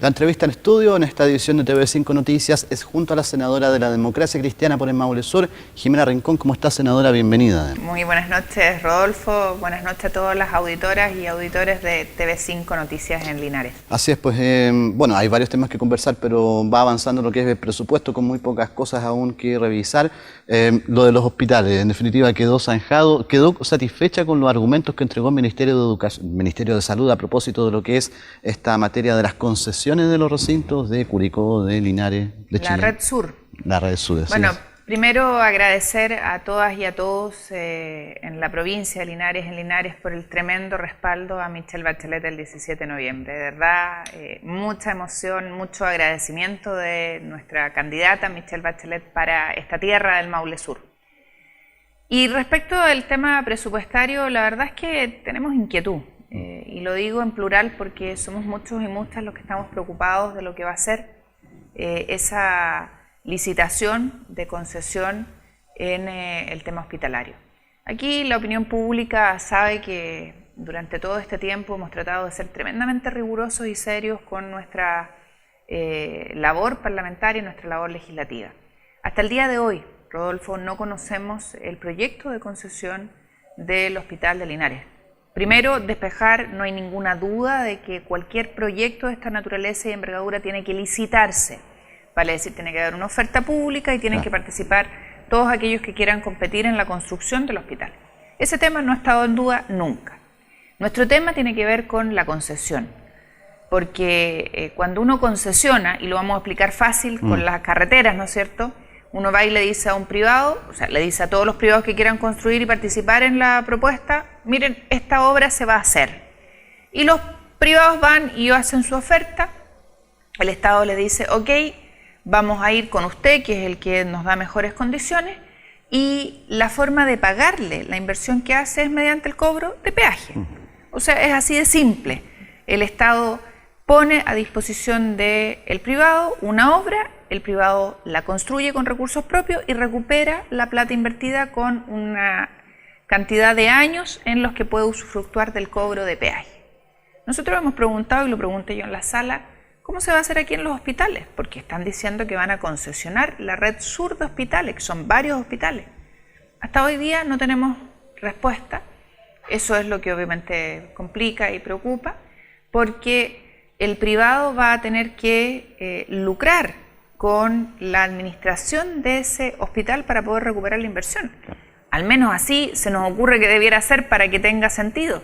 La entrevista en estudio en esta edición de TV5 Noticias es junto a la senadora de la Democracia Cristiana por el Maule Sur, Jimena Rincón. ¿Cómo está, senadora? Bienvenida. Muy buenas noches, Rodolfo. Buenas noches a todas las auditoras y auditores de TV5 Noticias en Linares. Así es, pues, bueno, hay varios temas que conversar, pero va avanzando lo que es el presupuesto con muy pocas cosas aún que revisar. Lo de los hospitales, en definitiva, quedó zanjado. ¿Quedó satisfecha con los argumentos que entregó el Ministerio de Salud a propósito de lo que es esta materia de las concesiones de los recintos de Curicó, de Linares, de Chile? La Red Sur. La Red Sur, bueno, primero agradecer a todas y a todos en la provincia de Linares, en Linares, por el tremendo respaldo a Michelle Bachelet el 17 de noviembre. De verdad, mucha emoción, mucho agradecimiento de nuestra candidata Michelle Bachelet para esta tierra del Maule Sur. Y respecto al tema presupuestario, la verdad es que tenemos inquietud. Y lo digo en plural porque somos muchos y muchas los que estamos preocupados de lo que va a ser esa licitación de concesión en el tema hospitalario. Aquí la opinión pública sabe que durante todo este tiempo hemos tratado de ser tremendamente rigurosos y serios con nuestra labor parlamentaria y nuestra labor legislativa. Hasta el día de hoy, Rodolfo, no conocemos el proyecto de concesión del Hospital de Linares. Primero, despejar, no hay ninguna duda de que cualquier proyecto de esta naturaleza y envergadura tiene que licitarse. Vale decir, tiene que haber una oferta pública y tienen que participar todos aquellos que quieran competir en la construcción del hospital. Ese tema no ha estado en duda nunca. Nuestro tema tiene que ver con la concesión, porque cuando uno concesiona, y lo vamos a explicar fácil con las carreteras, ¿no es cierto?, uno va y le dice a un privado, o sea, le dice a todos los privados que quieran construir y participar en la propuesta, miren, esta obra se va a hacer. Y los privados van y hacen su oferta, el Estado le dice, ok, vamos a ir con usted, que es el que nos da mejores condiciones, y la forma de pagarle la inversión que hace es mediante el cobro de peaje. O sea, es así de simple. El Estado pone a disposición del privado una obra, el privado la construye con recursos propios y recupera la plata invertida con una cantidad de años en los que puede usufructuar del cobro de peaje. Nosotros hemos preguntado, y lo pregunté yo en la sala, ¿cómo se va a hacer aquí en los hospitales? Porque están diciendo que van a concesionar la Red Sur de hospitales, que son varios hospitales. Hasta hoy día no tenemos respuesta. Eso es lo que obviamente complica y preocupa, porque el privado va a tener que lucrar con la administración de ese hospital para poder recuperar la inversión. Al menos así se nos ocurre que debiera ser para que tenga sentido.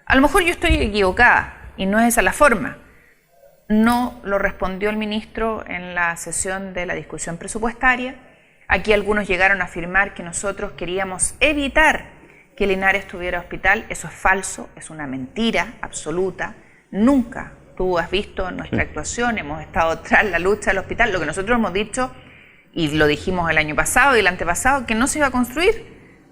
A lo mejor yo estoy equivocada y no es esa la forma. No lo respondió el ministro en la sesión de la discusión presupuestaria. Aquí algunos llegaron a afirmar que nosotros queríamos evitar que Linares tuviera hospital. Eso es falso, es una mentira absoluta. Nunca. Tú has visto nuestra actuación, hemos estado tras la lucha del hospital. Lo que nosotros hemos dicho, y lo dijimos el año pasado y el antepasado, que no se iba a construir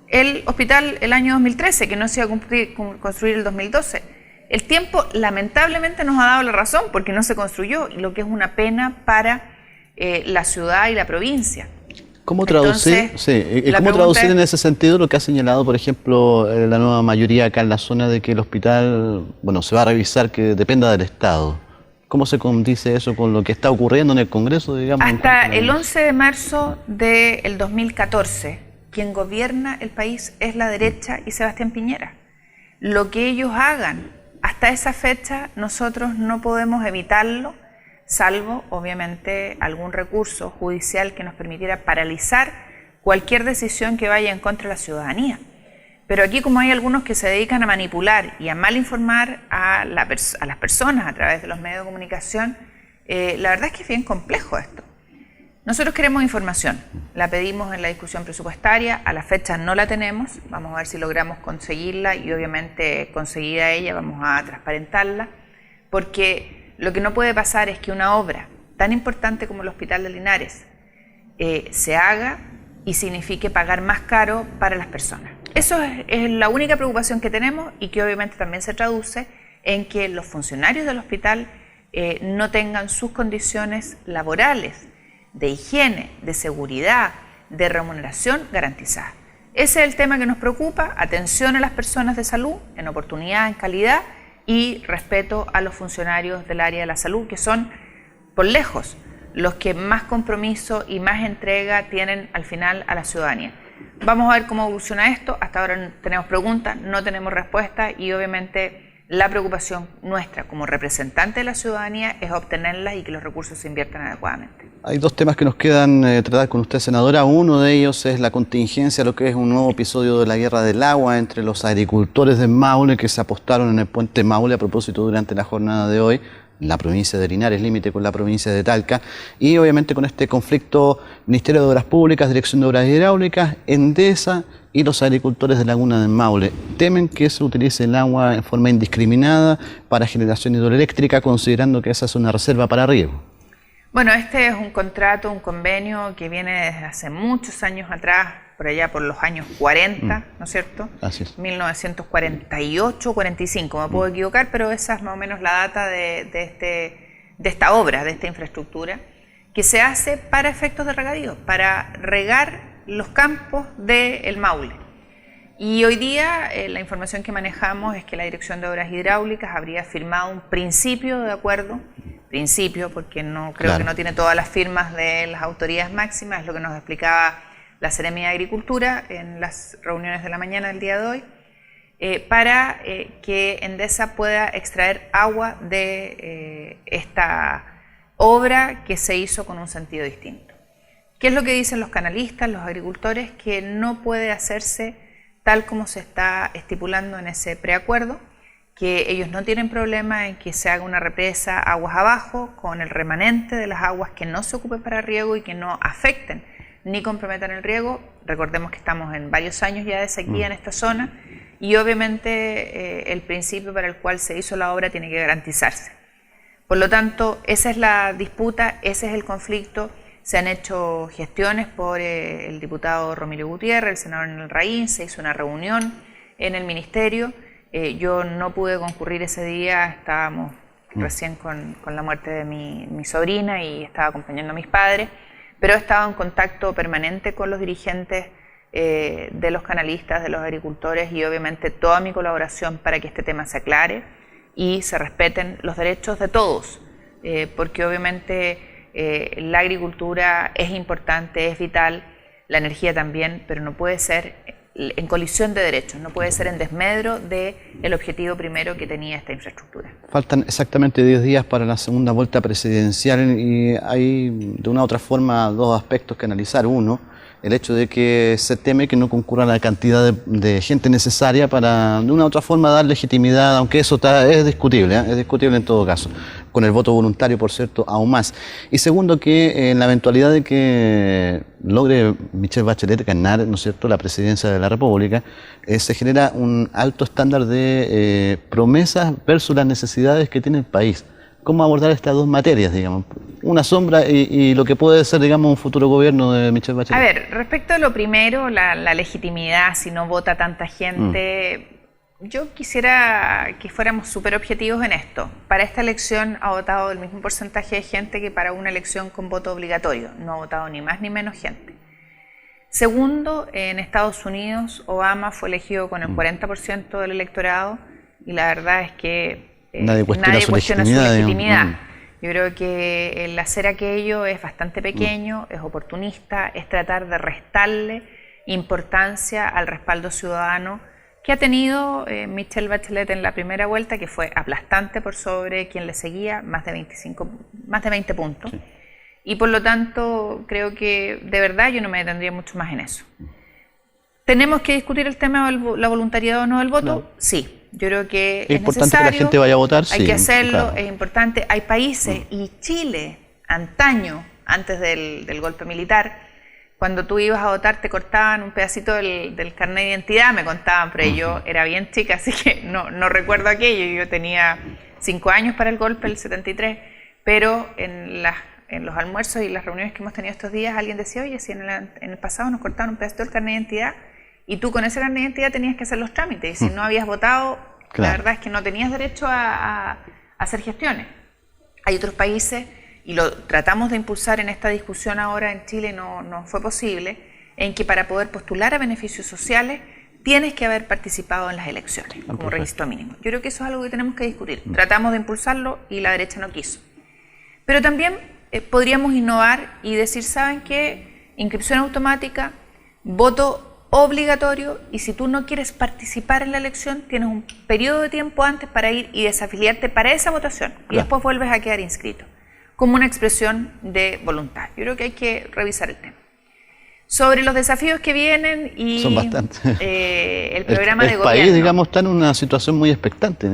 el hospital el año 2013, que no se iba a construir el 2012. El tiempo lamentablemente nos ha dado la razón porque no se construyó, y lo que es una pena para la ciudad y la provincia. ¿Cómo traducir, ¿cómo traducir en ese sentido lo que ha señalado, por ejemplo, la nueva mayoría acá en la zona de que el hospital, bueno, se va a revisar que dependa del Estado? ¿Cómo se condice eso con lo que está ocurriendo en el Congreso, digamos? Hasta el 11 de marzo del 2014, quien gobierna el país es la derecha y Sebastián Piñera. Lo que ellos hagan hasta esa fecha, nosotros no podemos evitarlo, salvo, obviamente, algún recurso judicial que nos permitiera paralizar cualquier decisión que vaya en contra de la ciudadanía. Pero aquí, como hay algunos que se dedican a manipular y a mal informar a las personas a través de los medios de comunicación, la verdad es que es bien complejo esto. Nosotros queremos información, la pedimos en la discusión presupuestaria, a la fecha no la tenemos, vamos a ver si logramos conseguirla y obviamente conseguida ella vamos a transparentarla, porque lo que no puede pasar es que una obra tan importante como el Hospital de Linares se haga y signifique pagar más caro para las personas. Eso es la única preocupación que tenemos y que obviamente también se traduce en que los funcionarios del hospital no tengan sus condiciones laborales, de higiene, de seguridad, de remuneración garantizadas. Ese es el tema que nos preocupa, atención a las personas de salud, en oportunidad, en calidad, y respeto a los funcionarios del área de la salud, que son, por lejos, los que más compromiso y más entrega tienen al final a la ciudadanía. Vamos a ver cómo evoluciona esto. Hasta ahora tenemos preguntas, no tenemos respuestas, y obviamente la preocupación nuestra como representante de la ciudadanía es obtenerlas y que los recursos se inviertan adecuadamente. Hay dos temas que nos quedan tratar con usted, senadora. Uno de ellos es la contingencia, lo que es un nuevo episodio de la guerra del agua entre los agricultores de Maule que se apostaron en el puente Maule a propósito durante la jornada de hoy, la provincia de Linares, límite con la provincia de Talca, y obviamente con este conflicto Ministerio de Obras Públicas, Dirección de Obras Hidráulicas, Endesa y los agricultores de Laguna del Maule. Temen que se utilice el agua en forma indiscriminada para generación hidroeléctrica, considerando que esa es una reserva para riego. Bueno, este es un contrato, un convenio que viene desde hace muchos años atrás, por allá por los años 40, ¿no es cierto? Así es. 1948, 45, me puedo equivocar, pero esa es más o menos la data de esta obra, de esta infraestructura, que se hace para efectos de regadío, para regar los campos del Maule. Y hoy día la información que manejamos es que la Dirección de Obras Hidráulicas habría firmado un principio de acuerdo, porque no creo que no tiene todas las firmas de las autoridades máximas, es lo que nos explicaba la Seremía de Agricultura en las reuniones de la mañana del día de hoy, para que Endesa pueda extraer agua de esta obra que se hizo con un sentido distinto. ¿Qué es lo que dicen los canalistas, los agricultores? Que no puede hacerse tal como se está estipulando en ese preacuerdo, que ellos no tienen problema en que se haga una represa aguas abajo con el remanente de las aguas que no se ocupen para riego y que no afecten ni comprometan el riego. Recordemos que estamos en varios años ya de sequía en esta zona y obviamente el principio para el cual se hizo la obra tiene que garantizarse. Por lo tanto, esa es la disputa, ese es el conflicto. Se han hecho gestiones por el diputado Romilio Gutiérrez, el senador Enel Raín, se hizo una reunión en el ministerio. Yo no pude concurrir ese día, estábamos recién con la muerte de mi sobrina y estaba acompañando a mis padres, pero he estado en contacto permanente con los dirigentes de los canalistas, de los agricultores, y obviamente toda mi colaboración para que este tema se aclare y se respeten los derechos de todos, porque obviamente la agricultura es importante, es vital, la energía también, pero no puede ser en colisión de derechos, no puede ser en desmedro del objetivo primero que tenía esta infraestructura. Faltan exactamente 10 días para la segunda vuelta presidencial y hay de una u otra forma dos aspectos que analizar. Uno, el hecho de que se teme que no concurra la cantidad de gente necesaria para de una u otra forma dar legitimidad, aunque eso es discutible en todo caso, con el voto voluntario, por cierto, aún más. Y segundo, que en la eventualidad de que logre Michelle Bachelet ganar, ¿no es cierto?, la presidencia de la República, se genera un alto estándar de promesas versus las necesidades que tiene el país. ¿Cómo abordar estas dos materias, digamos? Una sombra y lo que puede ser, digamos, un futuro gobierno de Michelle Bachelet. A ver, respecto a lo primero, la legitimidad, si no vota tanta gente, yo quisiera que fuéramos súper objetivos en esto. Para esta elección ha votado el mismo porcentaje de gente que para una elección con voto obligatorio. No ha votado ni más ni menos gente. Segundo, en Estados Unidos, Obama fue elegido con el 40% del electorado y la verdad es que nadie cuestiona su legitimidad. Yo creo que el hacer aquello es bastante pequeño, es oportunista, es tratar de restarle importancia al respaldo ciudadano que ha tenido Michelle Bachelet en la primera vuelta, que fue aplastante por sobre quien le seguía, más de 20 puntos. Sí. Y por lo tanto, creo que de verdad yo no me detendría mucho más en eso. ¿Tenemos que discutir el tema de la voluntariedad o no del voto? No. Sí. Yo creo que es importante necesario, que la gente vaya a votar. Hay que hacerlo, claro. Es importante. Hay países, y Chile, antaño, antes del golpe militar, cuando tú ibas a votar te cortaban un pedacito del carnet de identidad, me contaban, pero yo era bien chica, así que no recuerdo aquello. Yo tenía 5 años para el golpe, el 73, pero en los almuerzos y las reuniones que hemos tenido estos días, alguien decía, oye, si en el pasado nos cortaban un pedacito del carnet de identidad, y tú con ese carnet de identidad tenías que hacer los trámites. Y si no habías votado, claro, la verdad es que no tenías derecho a hacer gestiones. Hay otros países, y lo tratamos de impulsar en esta discusión ahora en Chile, no fue posible, en que para poder postular a beneficios sociales tienes que haber participado en las elecciones como requisito mínimo. Yo creo que eso es algo que tenemos que discutir. Tratamos de impulsarlo y la derecha no quiso. Pero también podríamos innovar y decir, ¿saben qué? Inscripción automática, voto obligatorio, y si tú no quieres participar en la elección, tienes un periodo de tiempo antes para ir y desafiliarte para esa votación, y después vuelves a quedar inscrito, como una expresión de voluntad. Yo creo que hay que revisar el tema. Sobre los desafíos que vienen y son bastantes. El programa de gobierno. El país, digamos, está en una situación muy expectante.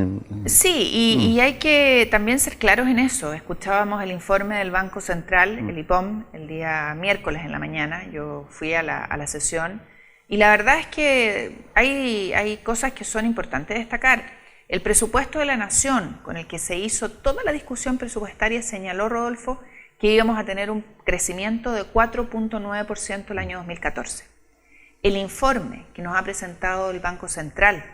Sí, y hay que también ser claros en eso. Escuchábamos el informe del Banco Central, el IPOM, el día miércoles en la mañana. Yo fui a la sesión y la verdad es que hay cosas que son importantes destacar. El presupuesto de la Nación, con el que se hizo toda la discusión presupuestaria, señaló, Rodolfo, que íbamos a tener un crecimiento de 4.9% el año 2014. El informe que nos ha presentado el Banco Central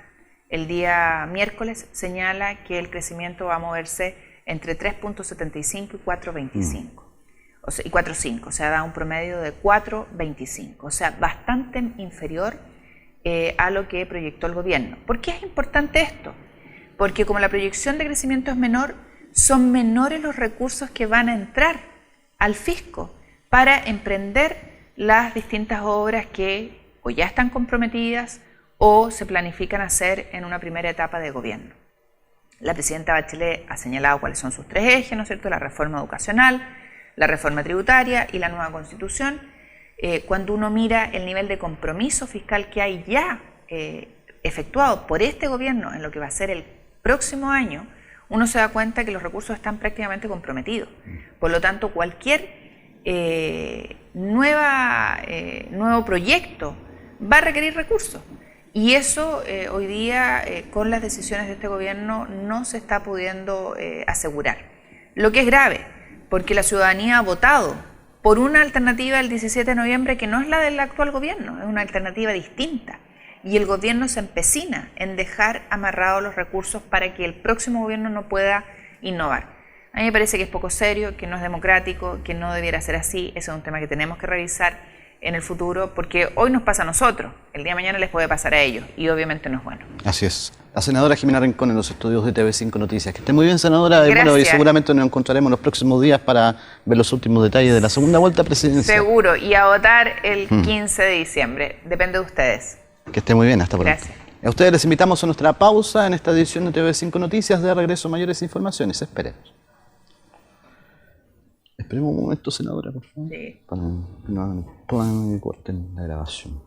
el día miércoles señala que el crecimiento va a moverse entre 3.75 y 4.25. Y 4.5, o sea, da un promedio de 4.25, o sea, bastante inferior a lo que proyectó el gobierno. ¿Por qué es importante esto? Porque como la proyección de crecimiento es menor, son menores los recursos que van a entrar al fisco para emprender las distintas obras que o ya están comprometidas o se planifican hacer en una primera etapa de gobierno. La presidenta Bachelet ha señalado cuáles son sus tres ejes, ¿no es cierto? La reforma educacional, la reforma tributaria y la nueva constitución. Cuando uno mira el nivel de compromiso fiscal que hay ya efectuado por este gobierno en lo que va a ser el próximo año, uno se da cuenta que los recursos están prácticamente comprometidos. Por lo tanto, cualquier nuevo proyecto va a requerir recursos. Y eso hoy día, con las decisiones de este gobierno, no se está pudiendo asegurar. Lo que es grave, porque la ciudadanía ha votado por una alternativa el 17 de noviembre que no es la del actual gobierno, es una alternativa distinta. Y el gobierno se empecina en dejar amarrados los recursos para que el próximo gobierno no pueda innovar. A mí me parece que es poco serio, que no es democrático, que no debiera ser así. Ese es un tema que tenemos que revisar en el futuro, porque hoy nos pasa a nosotros, el día de mañana les puede pasar a ellos, y obviamente no es bueno. Así es. La senadora Jimena Rincón en los estudios de TV5 Noticias. Que esté muy bien, senadora. Bueno, y seguramente nos encontraremos los próximos días para ver los últimos detalles de la segunda vuelta presidencial. Seguro, y a votar el 15 de diciembre. Depende de ustedes. Que esté muy bien, hasta pronto. Gracias. A ustedes les invitamos a nuestra pausa en esta edición de TV5 Noticias. De regreso, mayores informaciones. Esperemos. Esperemos un momento, senadora, por favor. Sí. Para que no corten la grabación.